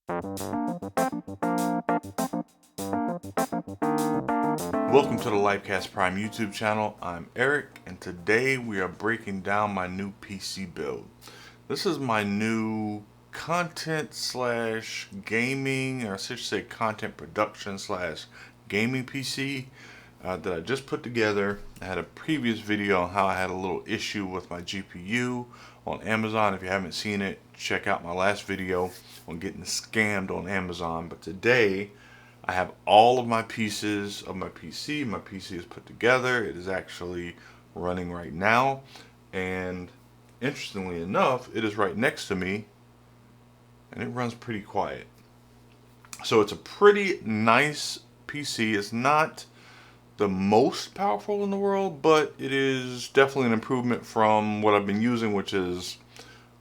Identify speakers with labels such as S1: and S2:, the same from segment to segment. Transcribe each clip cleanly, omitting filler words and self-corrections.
S1: Welcome to the Lifecast Prime YouTube channel. I'm Eric, and today we are breaking down my new PC build. This is my new content slash gaming, or I should say content production slash gaming PC that I just put together. I had a previous video on how I had a little issue with my GPU on Amazon. If you haven't seen it, check out my last video on getting scammed on Amazon. But today, I have all of my pieces of my PC. My PC is put together. It is actually running right now. And interestingly enough, it is right next to me. And it runs pretty quiet. So it's a pretty nice PC. It's not the most powerful in the world, but it is definitely an improvement from what I've been using, which is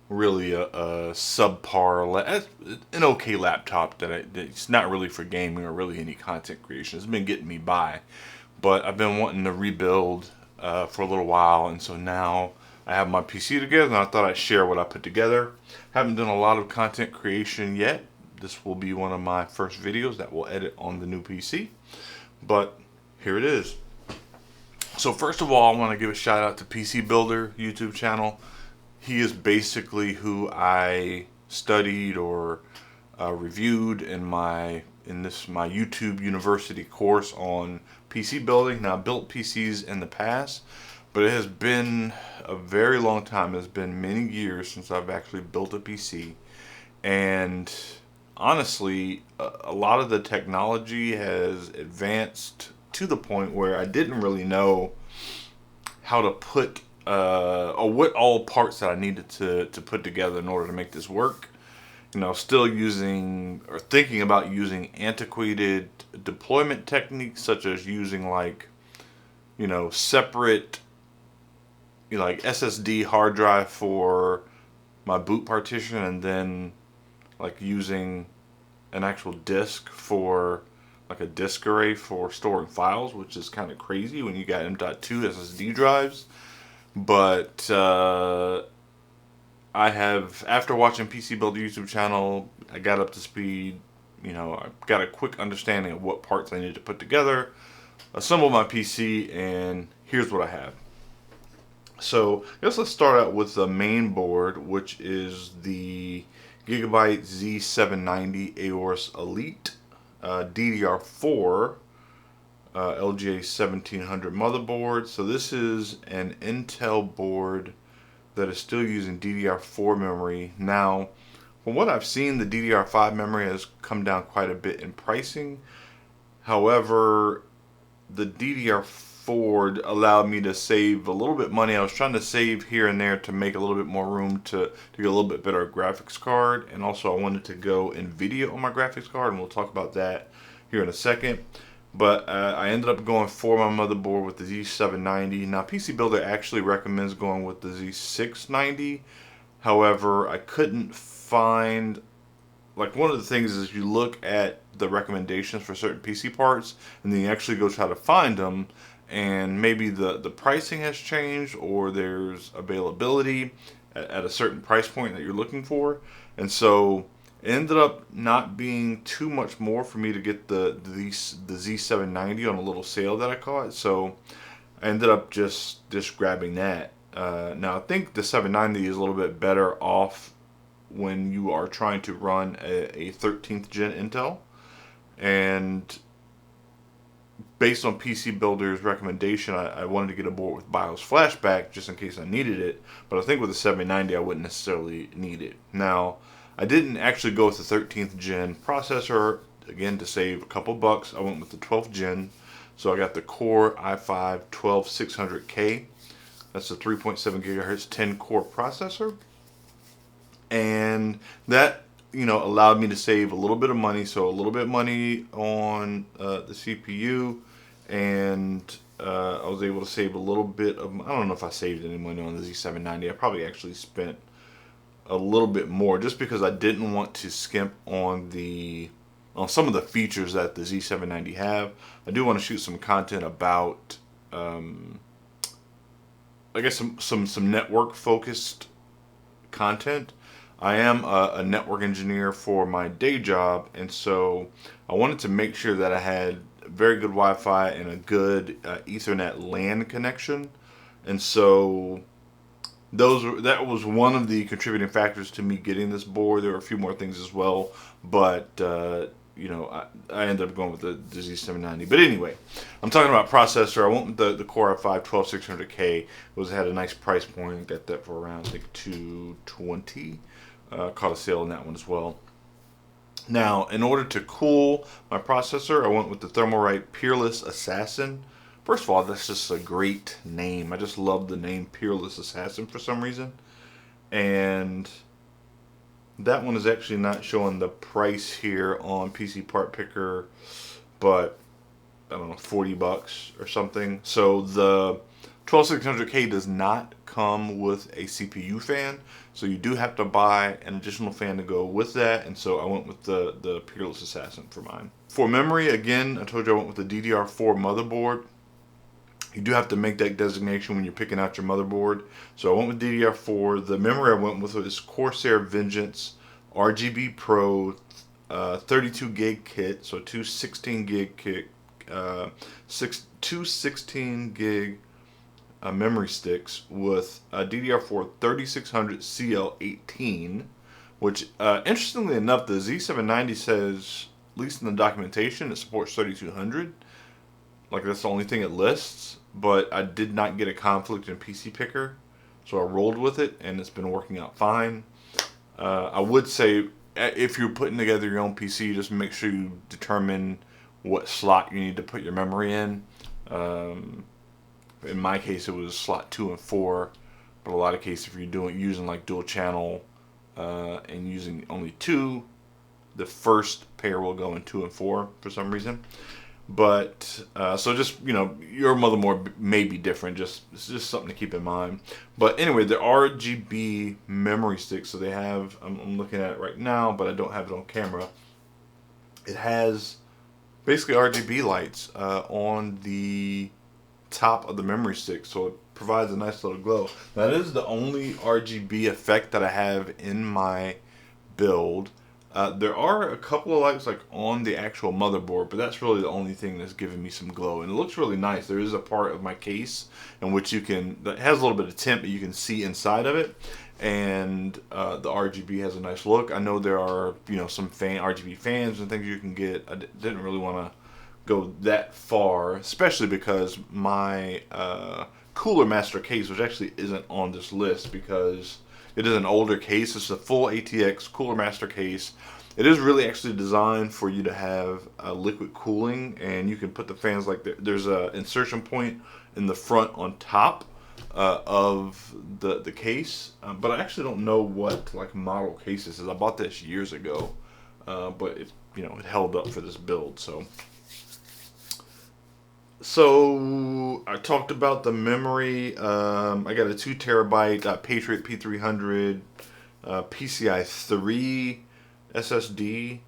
S1: really a subpar, an okay laptop it's not really for gaming or really any content creation. It's been getting me by, but I've been wanting to rebuild for a little while, and so now I have my PC together, and I thought I'd share what I put together. Haven't done a lot of content creation yet. This will be one of my first videos that we'll edit on the new PC, but here it is. So first of all, I want to give a shout out to PC Builder YouTube channel. He is basically who I studied or reviewed in my YouTube University course on PC building. Now, I built PCs in the past, but it has been a very long time. It's been many years since I've actually built a PC, and honestly, a lot of the technology has advanced to the point where I didn't really know how to put or what all parts that I needed to put together in order to make this work. You know, still using or thinking about using antiquated deployment techniques, such as using separate, like SSD hard drive for my boot partition, and then like using an actual disk for like a disk array for storing files, which is kind of crazy when you got M.2 SSD drives. But I have, after watching PC Builder YouTube channel, I got up to speed. I got a quick understanding of what parts I needed to put together, assemble my PC, and here's what I have. So I guess let's start out with the main board, which is the Gigabyte Z790 Aorus Elite DDR4 LGA 1700 motherboard. So this is an Intel board that is still using DDR4 memory. Now, from what I've seen, the DDR5 memory has come down quite a bit in pricing. However, the DDR4 allowed me to save a little bit money. I was trying to save here and there to make a little bit more room to get a little bit better graphics card, and also I wanted to go Nvidia on my graphics card, and we'll talk about that here in a second. But I ended up going for my motherboard with the Z790. Now, PC Builder actually recommends going with the Z690. However, I couldn't find, like, one of the things is you look at the recommendations for certain PC parts, and then you actually go try to find them, and maybe the pricing has changed, or there's availability at a certain price point that you're looking for. And so it ended up not being too much more for me to get the Z790 on a little sale that I caught. So I ended up just grabbing that. Now I think the 790 is a little bit better off when you are trying to run a 13th gen Intel. And based on PC Builder's recommendation, I wanted to get a board with BIOS flashback just in case I needed it. But I think with the 790 I wouldn't necessarily need it. Now, I didn't actually go with the 13th gen processor, again, to save a couple bucks. I went with the 12th gen. So I got the Core i5 12600K. That's a 3.7 gigahertz 10 core processor. And that, allowed me to save a little bit of money. So a little bit of money on the CPU, and I was able to save a little bit of, I don't know if I saved any money on the Z790. I probably actually spent a little bit more just because I didn't want to skimp on some of the features that the Z790 have. I do want to shoot some content about I guess some network focused content. I am a network engineer for my day job, and so I wanted to make sure that I had very good Wi-Fi and a good Ethernet LAN connection. And so that was one of the contributing factors to me getting this board. There were a few more things as well, but you know, I ended up going with the Z790. But anyway, I'm talking about processor. I went with the Core i5 12600K. It had a nice price point. I got that for around, I think, $220. Caught a sale on that one as well. Now, in order to cool my processor, I went with the Thermalright Peerless Assassin. First of all, that's just a great name. I just love the name Peerless Assassin for some reason. And that one is actually not showing the price here on PC Part Picker, but I don't know, 40 bucks or something. So the 12600K does not come with a CPU fan, so you do have to buy an additional fan to go with that, and so I went with the Peerless Assassin for mine. For memory, again, I told you I went with the DDR4 motherboard. You do have to make that designation when you're picking out your motherboard. So I went with DDR4. The memory I went with was Corsair Vengeance RGB Pro 32 gig kit, so two 16 gig kit, two 16 gig memory sticks with a DDR4 3600 CL18, which interestingly enough, the Z790 says, at least in the documentation, it supports 3200. Like, that's the only thing it lists, but I did not get a conflict in PC Picker, so I rolled with it, and it's been working out fine. I would say, if you're putting together your own PC, just make sure you determine what slot you need to put your memory in. In my case, it was slot 2 and 4, but a lot of cases, if you're using like dual channel and using only 2, the first pair will go in 2 and 4 for some reason. But so just, you know, your motherboard may be different. It's just something to keep in mind. But anyway, the RGB memory stick. So they have, I'm looking at it right now, but I don't have it on camera. It has basically RGB lights on the top of the memory stick, so it provides a nice little glow. Now, that is the only RGB effect that I have in my build. There are a couple of lights like on the actual motherboard, but that's really the only thing that's giving me some glow, and it looks really nice. There is a part of my case in which that has a little bit of tint, but you can see inside of it, and the RGB has a nice look. I know there are, you know, some RGB fans and things you can get. I didn't really want to go that far, especially because my Cooler Master case, which actually isn't on this list because it is an older case. It's a full ATX Cooler Master case. It is really actually designed for you to have liquid cooling, and you can put the fans like there's a insertion point in the front on top of the case. But I actually don't know what like model case this is. I bought this years ago, but it held up for this build. So I talked about the memory. I got a 2 terabyte Patriot P300 PCI 3 SSD.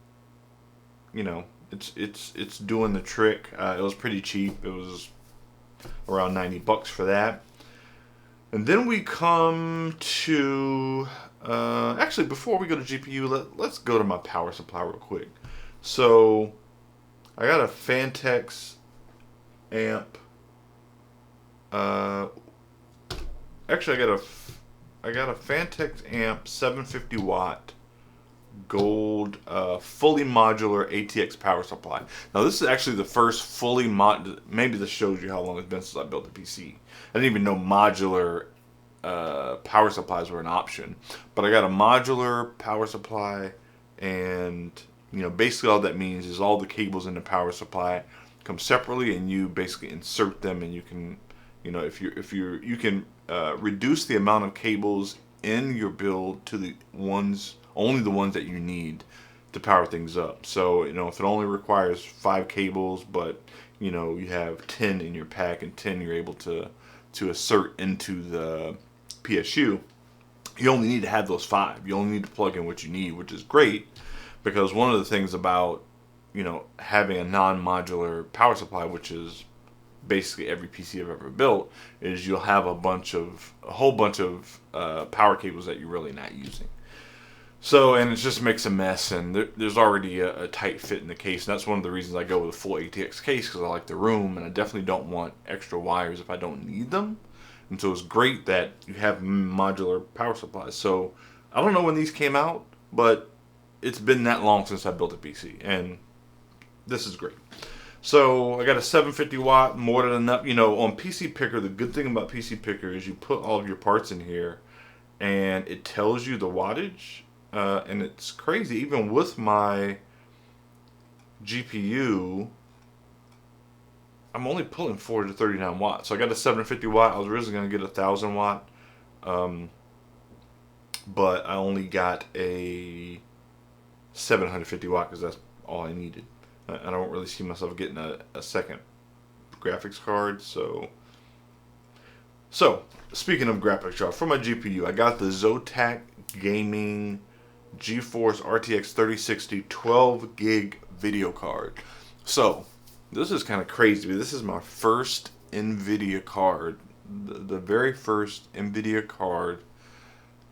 S1: You know, it's doing the trick. It was pretty cheap. It was around 90 bucks for that. And then we come to actually, before we go to GPU, let's go to my power supply real quick. So I got a Fantex amp. Actually, I got a Fantex amp 750 watt gold fully modular ATX power supply. Now, this is actually the first fully maybe this shows you how long it's been since I built a PC. I didn't even know modular power supplies were an option, but I got a modular power supply, and basically all that means is all the cables in the power supply come separately, and you basically insert them, and you can, you can reduce the amount of cables in your build to only the ones that you need to power things up. So if it only requires 5 cables, but you have 10 in your pack, and 10 you're able to insert into the PSU, you only need to have those 5. You only need to plug in what you need, which is great, because one of the things about having a non-modular power supply, which is basically every PC I've ever built, is you'll have a whole bunch of power cables that you're really not using. So, and it just makes a mess, and there's already a tight fit in the case, and that's one of the reasons I go with a full ATX case, because I like the room, and I definitely don't want extra wires if I don't need them. And so it's great that you have modular power supplies. So I don't know when these came out, but it's been that long since I built a PC, and this is great. So I got a 750 watt, more than enough. You know, on PC Picker, the good thing about PC Picker is you put all of your parts in here, and it tells you the wattage. And it's crazy, even with my GPU, I'm only pulling 40 to 39 watts. So I got a 750 watt. I was originally going to get a 1000 watt, but I only got a 750 watt because that's all I needed. I don't really see myself getting a second graphics card. So speaking of graphics card, for my GPU, I got the Zotac Gaming GeForce RTX 3060 12 gig video card. So this is kind of crazy. This is my first Nvidia card, the very first Nvidia card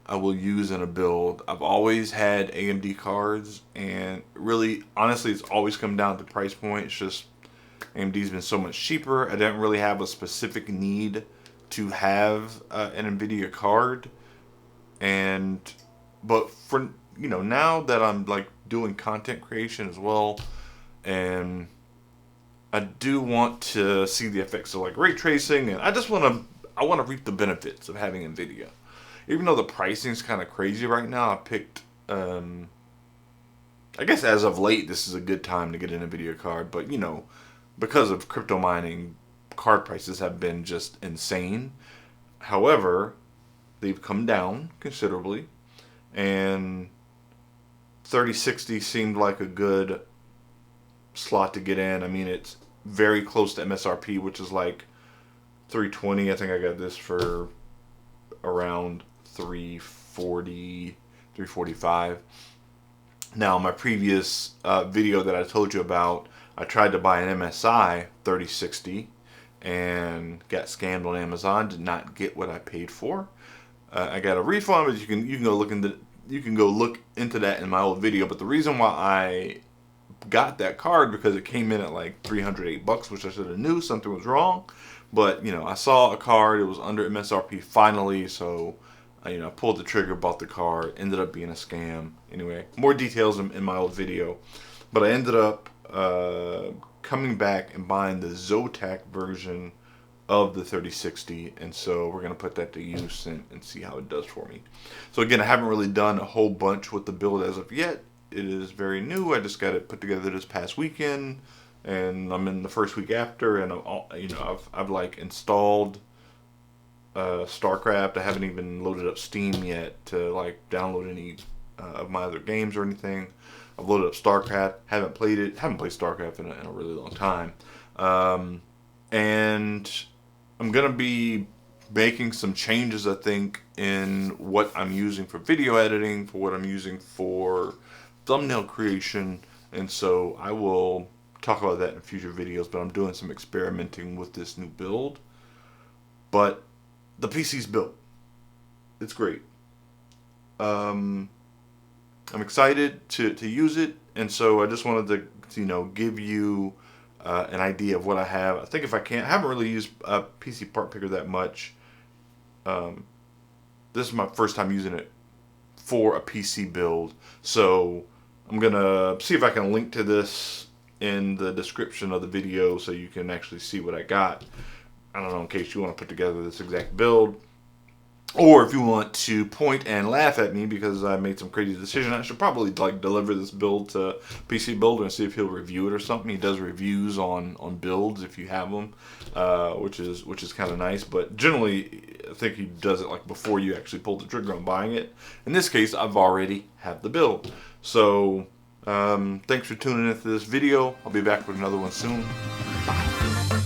S1: I will use in a build. I've always had AMD cards, and really, honestly, it's always come down to price point. It's just AMD's been so much cheaper. I didn't really have a specific need to have an Nvidia card, but for, you know, now that I'm like doing content creation as well, and I do want to see the effects of like ray tracing, and I want to reap the benefits of having Nvidia. Even though the pricing is kind of crazy right now, I picked, I guess as of late, this is a good time to get an Nvidia card. But, you know, because of crypto mining, card prices have been just insane. However, they've come down considerably, and 3060 seemed like a good slot to get in. I mean, it's very close to MSRP, which is like 320. I think I got this for around 340, 345. Now, my previous video that I told you about, I tried to buy an MSI 3060 and got scammed on Amazon. Did not get what I paid for. I got a refund, but you can go look into that in my old video. But the reason why I got that card, because it came in at like $308, which I should have knew something was wrong. But, you know, I saw a card, it was under MSRP finally, so I pulled the trigger, bought the card. Ended up being a scam. Anyway, more details in my old video. But I ended up coming back and buying the Zotac version of the 3060, and so we're going to put that to use and see how it does for me. So again, I haven't really done a whole bunch with the build as of yet. It is very new. I just got it put together this past weekend, and I'm in the first week after, and I've like installed StarCraft. I haven't even loaded up Steam yet to like download any of my other games or anything. I've loaded up StarCraft. Haven't played StarCraft in a really long time, and I'm gonna be making some changes, I think, in what I'm using for video editing, for what I'm using for thumbnail creation, and so I will talk about that in future videos. But I'm doing some experimenting with this new build. But the PC's built. It's great. I'm excited to use it, and so I just wanted to give you an idea of what I have. I think I haven't really used a PC part picker that much. This is my first time using it for a PC build, so I'm gonna see if I can link to this in the description of the video so you can actually see what I got. I don't know, in case you want to put together this exact build, or if you want to point and laugh at me because I made some crazy decision. I should probably like deliver this build to PC Builder and see if he'll review it or something. He does reviews on builds if you have them, which is kind of nice. But generally, I think he does it like before you actually pull the trigger on buying it. In this case, I've already have the build. So thanks for tuning into this video. I'll be back with another one soon. Bye.